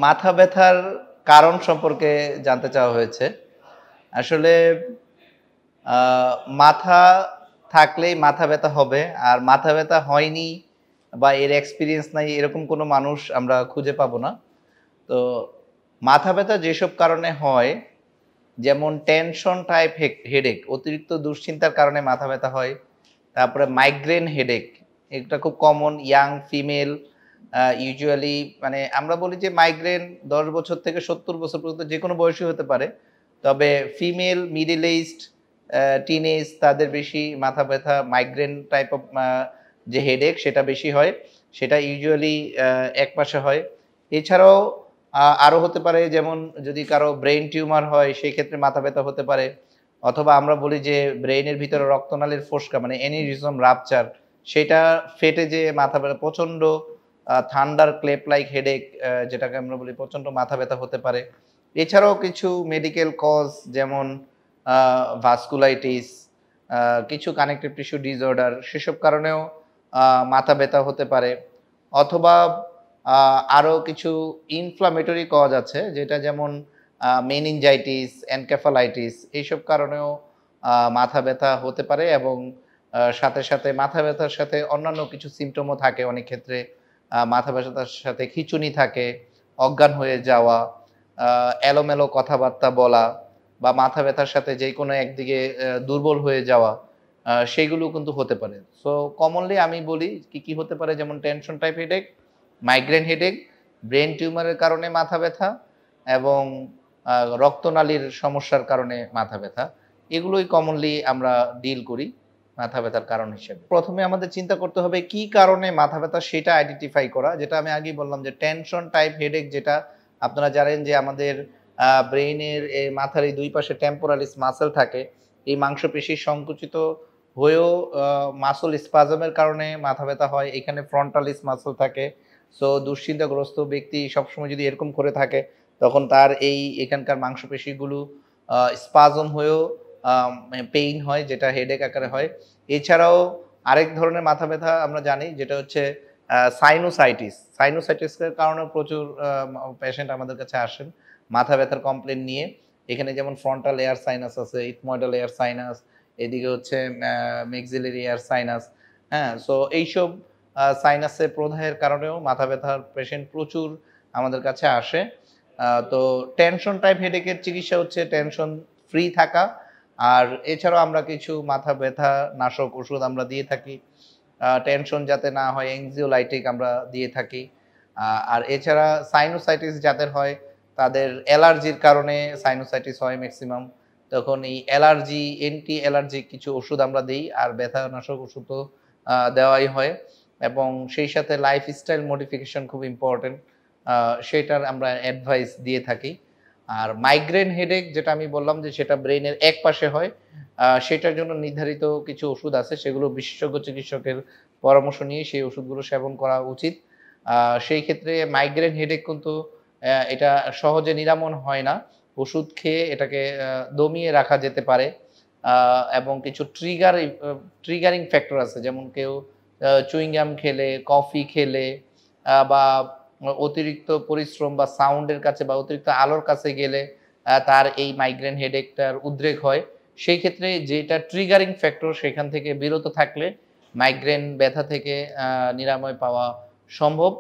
মাথা ব্যথার কারণ সম্পর্কে জানতে চাওয়া হয়েছে। আসলে আ মাথা থাকলেই মাথা ব্যথা হবে। আর মাথা ব্যথা হয়নি বা এর এক্সপেরিয়েন্স নাই এরকম কোনো মানুষ আমরা খুঁজে পাবো না। তো মাথা ব্যথা যেসব কারণে হয়, যেমন টেনশন টাইপ হেডেক, অতিরিক্ত দুশ্চিন্তার কারণে মাথা ব্যথা হয়। তারপরে মাইগ্রেন হেডেক, এটা খুব কমন ইয়াং ফিমেল ইউজুয়ালি, মানে আমরা বলি যে মাইগ্রেন ১০ বছর থেকে ৭০ বছর পর্যন্ত যেকোনো বয়সী হতে পারে। তবে ফিমেল, মিডল এইজড, টিনেজ তাদের বেশি মাথা ব্যথা মাইগ্রেন টাইপ অফ যে হেডেক সেটা বেশি হয়। সেটা ইউজুয়ালি একপাশে হয়। এছাড়াও আরো হতে পারে, যেমন যদি কারো ব্রেইন টিউমার হয় সেই ক্ষেত্রে মাথা ব্যথা হতে পারে। অথবা আমরা বলি যে ব্রেইনের ভিতরে রক্তনালীর ফোসকা মানে অ্যানিউরিজম রাপচার, সেটা ফেটে যেয়ে মাথা ব্যথা প্রচন্ড থান্ডার ক্লেপ লাইক হেডেক, যেটাকে আমরা বলি প্রচন্ড মাথা ব্যথা হতে পারে। এছাড়াও কিছু মেডিকেল কজ, যেমন আ ভাস্কুলাইটিস, আ কিছু কানেকটিভ টিস্যু ডিসঅর্ডার, সেসব কারণেও মাথা ব্যথা হতে পারে। অথবা আরো কিছু ইনফ্লামেটরি কজ আছে, যেটা যেমন মেনিনজাইটিস, এনকেফালাইটিস এইসব কারণেও মাথা ব্যথা হতে পারে। এবং সাথে, সাথে মাথা ব্যথার সাথে অন্যান্য কিছু সিম্পটমও থাকে অনেক ক্ষেত্রে। মাথা ব্যথার সাথে খিঁচুনি থাকে, অজ্ঞান হয়ে যাওয়া, এলোমেলো কথাবার্তা বলা বা মাথা ব্যথার সাথে যেকোনো একদিকে দুর্বল হয়ে যাওয়া, সেগুলো কিন্তু হতে পারে। সো কমনলি আমি বলি কি হতে পারে, যেমন tension type headache, migraine headache, brain টিউমারের কারণে মাথা ব্যথা এবং আ রক্তনালীর সমস্যার কারণে মাথা ব্যথা। এগুলোই কমনলি আমরা ডিল করি মাথা ব্যথার কারণ হিসেবে। ১ম এ আমাদের চিন্তা করতে হবে কি কারণে মাথা ব্যথা সেটা আইডেন্টিফাই করা। যেটা আমি আগেই বললাম যে টেনশন টাইপ হেডেক, যেটা আপনারা জানেন যে আমাদের ব্রেইনের মাথার এই ২ পাশে টেম্পোরালিস মাসল থাকে। এই মাংসপেশি সংকুচিত হয়েও আ মাসল স্পাজমের কারণে মাথা ব্যথা হয়। এখানে ফ্রন্টালিস মাসল থাকে। সো দুশ্চিন্তাগ্রস্ত ব্যক্তি সবসময় যদি এরকম করে থাকে, তখন তার এখানকার মাংসপেশিগুলো স্পাজম হয়েও পেইন হয়, যেটা হেডেক আকারে হয়। এছাড়াও আরেক ধরনের মাথা ব্যথা আমরা জানি, যেটা হচ্ছে সাইনোসাইটিস। সাইনোসাইটিসের কারণেও প্রচুর পেশেন্ট আমাদের কাছে আসেন মাথা ব্যথার কমপ্লেইন নিয়ে। এখানে যেমন ফ্রন্টাল এয়ার সাইনাস আছে, ইথময়েডাল এয়ার সাইনাস, এদিকে হচ্ছে মেক্সিলারি এয়ার সাইনাস। হ্যাঁ? সো এইসব সাইনাসের প্রদাহের কারণেও মাথা ব্যথার পেশেন্ট প্রচুর আমাদের কাছে আসে। তো টেনশন টাইপ হেডেকের চিকিৎসা হচ্ছে টেনশন ফ্রি থাকা। আর এছাড়াও আমরা কিছু মাথা ব্যথা নাশক ওষুধ আমরা দিয়ে থাকি। টেনশন যাতে না হয় এনক্সিওলাইটিক আমরা দিয়ে থাকি। আর এছাড়া সাইনোসাইটিস যাদের হয়, তাদের অ্যালার্জির কারণে সাইনোসাইটিস হয় মেক্সিমাম। তখন এই অ্যালার্জি, অ্যান্টি অ্যালার্জিক কিছু ওষুধ আমরা দেই। আর ব্যথানাশক ওষুধও দেওয়াই হয়। এবং সেই সাথে লাইফস্টাইল মডিফিকেশন খুব ইম্পোর্টেন্ট। আ সেটার আমরা অ্যাডভাইস দিয়ে থাকি। আর মাইগ্রেন হেডেক যেটা আমি বললাম যে সেটা ব্রেইনের একপাশে হয়। সেটার জন্য নির্ধারিত কিছু ওষুধ আছে, সেগুলো বিশেষজ্ঞ চিকিৎসকের পরামর্শ নিয়ে সেই ওষুধগুলো সেবন করা উচিত। আ সেই ক্ষেত্রে মাইগ্রেন হেডেক কিন্তু এটা সহজে নিরাময় হয় না। ওষুধ খেয়ে এটাকে দমিয়ে রাখা যেতে পারে। আ এবং কিছু ট্রিগারিং ফ্যাক্টর আছে। যেমন কেউ চুইং গাম খেলে, কফি খেলে বা অতিরিক্ত পরিশ্রম বা সাউন্ড এর কাছে বা অতিরিক্ত আলোর কাছে গেলে তার এই মাইগ্রেন হেডেকটার উদ্রেক হয়। সেই ক্ষেত্রে যেটা ট্রিগারিং ফ্যাক্টর সেখান থেকে বিরত থাকলে মাইগ্রেন ব্যথা থেকে নিরাময় পাওয়া সম্ভব।